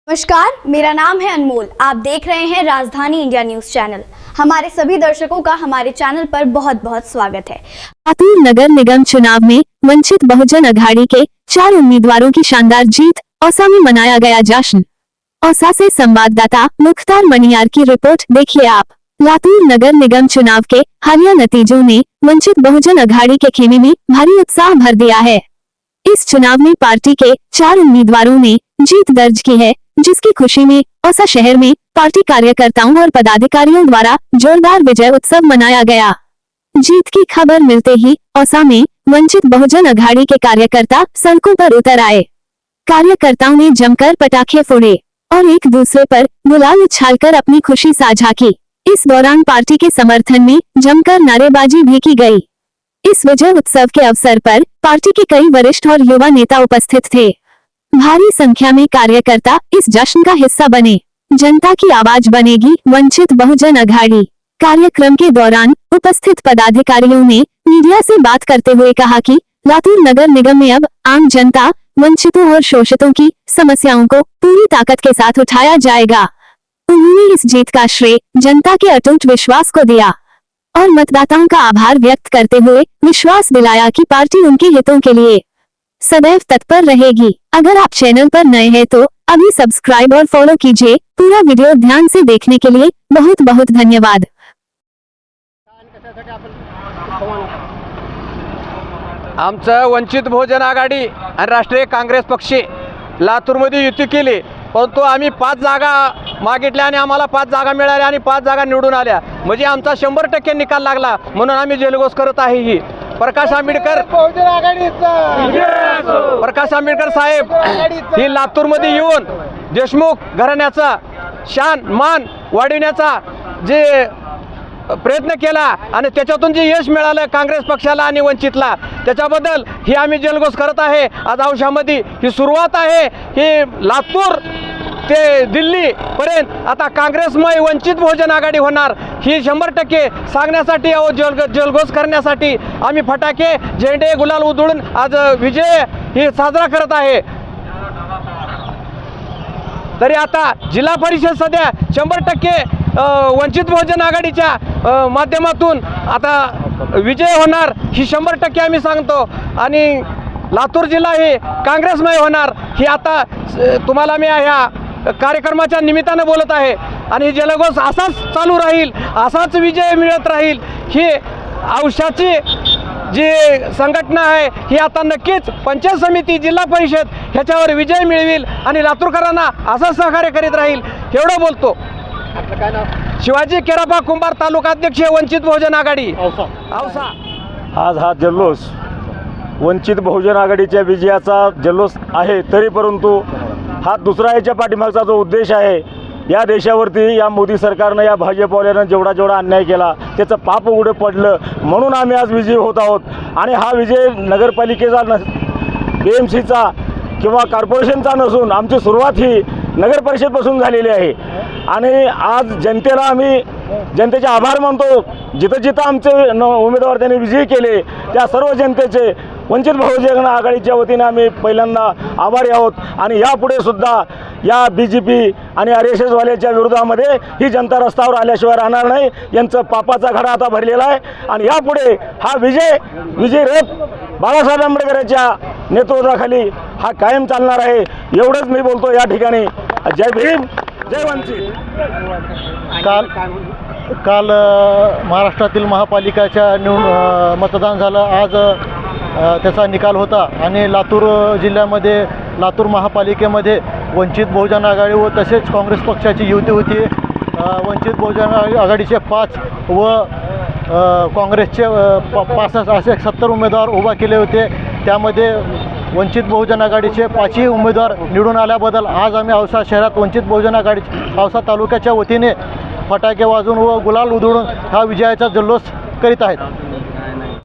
नमस्कार, मेरा नाम है अनमोल। आप देख रहे हैं राजधानी इंडिया न्यूज चैनल। हमारे सभी दर्शकों का हमारे चैनल पर बहुत बहुत स्वागत है। लातूर नगर निगम चुनाव में वंचित बहुजन अघाड़ी के 4 उम्मीदवारों की शानदार जीत, औसा में मनाया गया जश्न। औसा से संवाददाता मुख्तार मनियार की रिपोर्ट देखिए आप। लातूर नगर निगम चुनाव के हालिया नतीजों ने वंचित बहुजन अघाड़ी के खेमे में भारी उत्साह भर दिया है। इस चुनाव में पार्टी के 4 उम्मीदवारों ने जीत दर्ज की है, जिसकी खुशी में औसा शहर में पार्टी कार्यकर्ताओं और पदाधिकारियों द्वारा जोरदार विजय उत्सव मनाया गया। जीत की खबर मिलते ही औसा में वंचित बहुजन अघाड़ी के कार्यकर्ता सड़कों पर उतर आए। कार्यकर्ताओं ने जमकर पटाखे फोड़े और एक दूसरे पर गुलाल उछालकर अपनी खुशी साझा की। इस दौरान पार्टी के समर्थन में जमकर नारेबाजी भी की गई। इस विजय उत्सव के अवसर पर पार्टी के कई वरिष्ठ और युवा नेता उपस्थित थे। भारी संख्या में कार्यकर्ता इस जश्न का हिस्सा बने। जनता की आवाज बनेगी वंचित बहुजन अघाड़ी। कार्यक्रम के दौरान उपस्थित पदाधिकारियों ने मीडिया से बात करते हुए कहा कि लातूर नगर निगम में अब आम जनता, वंचितों और शोषितों की समस्याओं को पूरी ताकत के साथ उठाया जाएगा। उन्होंने इस जीत का श्रेय जनता के अटूट विश्वास को दिया और मतदाताओं का आभार व्यक्त करते हुए विश्वास दिलाया कि पार्टी उनके हितों के लिए सदैव तत्पर रहेगी। अगर आप चैनल पर नए हैं तो अभी सब्सक्राइब और फॉलो कीजिए। पूरा वीडियो ध्यान से देखने के लिए बहुत बहुत धन्यवाद। आमचं वंचित बहुजन आघाडी आणि राष्ट्रीय काँग्रेस पक्षी लातूरमध्ये युती केली, परंतु आम्ही 5 जागा मागितल्या आणि आम्हाला 5 जागा मिळाल्या आणि 5 जागा निवडून आल्या। म्हणजे आमचा 100% निकाल लागला, म्हणून आम्ही जल्लोष करत आहे। ही प्रकाश आंबेडकर साहेब ही लातूरमध्ये येऊन देशमुख घराण्याचा शान मान वाढविण्याचा जे प्रयत्न केला आणि त्याच्यातून जे यश मिळालं काँग्रेस पक्षाला आणि वंचितला, त्याच्याबद्दल ही आम्ही जल्लोष करत आहे। आज औशामध्ये ही सुरुवात आहे। ही लातूर ते दिल्ली पर्यंत आता काँग्रेसमय वंचित बहुजन आघाडी होणार ही 100% सांगण्यासाठी जल्लोष करण्यासाठी आम्ही फटाके, झेंडे, गुलाल उधळून आज विजय ही साजरा करत आहे। तरी आता जिल्हा परिषद सध्या 100% वंचित बहुजन आघाडीच्या माध्यमातून आता विजय होणार ही 100% आम्ही सांगतो आणि लातूर जिल्हा ही काँग्रेसमय होणार ही आता तुम्हाला मी ह्या कार्यक्रमाच्या निमित्ताने बोलत आहे। आणि जल्लोष असाच चालू राहील, असाच विजय मिळत राहील। ही औशाची जी संघटना आहे ही आता नक्कीच पंचायत समिती, जिल्हा परिषद ह्याच्यावर विजय मिळवेल आणि लातूरकरांना असंच सहकार्य करीत राहील एवढं बोलतो। आपलं काय नाव? शिवाजी केरापा कुंभार, तालुका अध्यक्ष वंचित बहुजन आघाडी औसा। आज हा जल्लोष वंचित बहुजन आघाडीच्या विजयाचा जल्लोष आहे, तरी परंतु हा दुसरा याच्या पाठीमागचा जो उद्देश आहे, या देशावरती या मोदी सरकारनं, या भाजपवाल्यानं जेवढा अन्याय केला त्याचं पाप उघडं पडलं, म्हणून आम्ही आज विजयी होत आहोत। आणि हा विजय नगरपालिकेचा BMCचा किंवा कॉर्पोरेशनचा नसून आमची सुरुवात ही नगर परिषदपासून झालेली आहे। आणि आज जनतेला आम्ही जनतेचे आभार मानतो। जिथं जिथं आमचे उमेदवार त्यांनी विजयी केले त्या सर्व जनतेचे वंचित बहुजन आघाडीच्या वतीने आम्ही पहिल्यांदा आभारी आहोत। आणि यापुढे सुद्धा या BJP आणि RSS वाल्याच्या विरोधामध्ये ही जनता रस्त्यावर आल्याशिवाय राहणार नाही। यांचं पापाचा घडा आता भरलेला आहे आणि यापुढे हा विजय रथ बाळासाहेब आंबेडकरांच्या नेतृत्वाखाली हा कायम चालणार आहे, एवढंच मी बोलतो या ठिकाणी। जय भीम, जय वंचित। काल महाराष्ट्रातील महापालिकाच्या मतदान झालं। आज त्याचा निकाल होता आणि लातूर जिल्ह्यामध्ये, लातूर महापालिकेमध्ये वंचित बहुजन आघाडी व तसेच काँग्रेस पक्षाची युती होती। वंचित बहुजन आघाडीचे 5 व काँग्रेसचे 65 असे 70 उमेदवार उभा केले होते। त्यामध्ये वंचित बहुजन आघाडीचे 5ही उमेदवार निवडून आल्याबद्दल आज आम्ही औसा शहरात वंचित बहुजन आघाडी औसा तालुक्याच्या वतीने फटाके वाजवून व गुलाल उधळून हा विजयाचा जल्लोष करीत आहेत।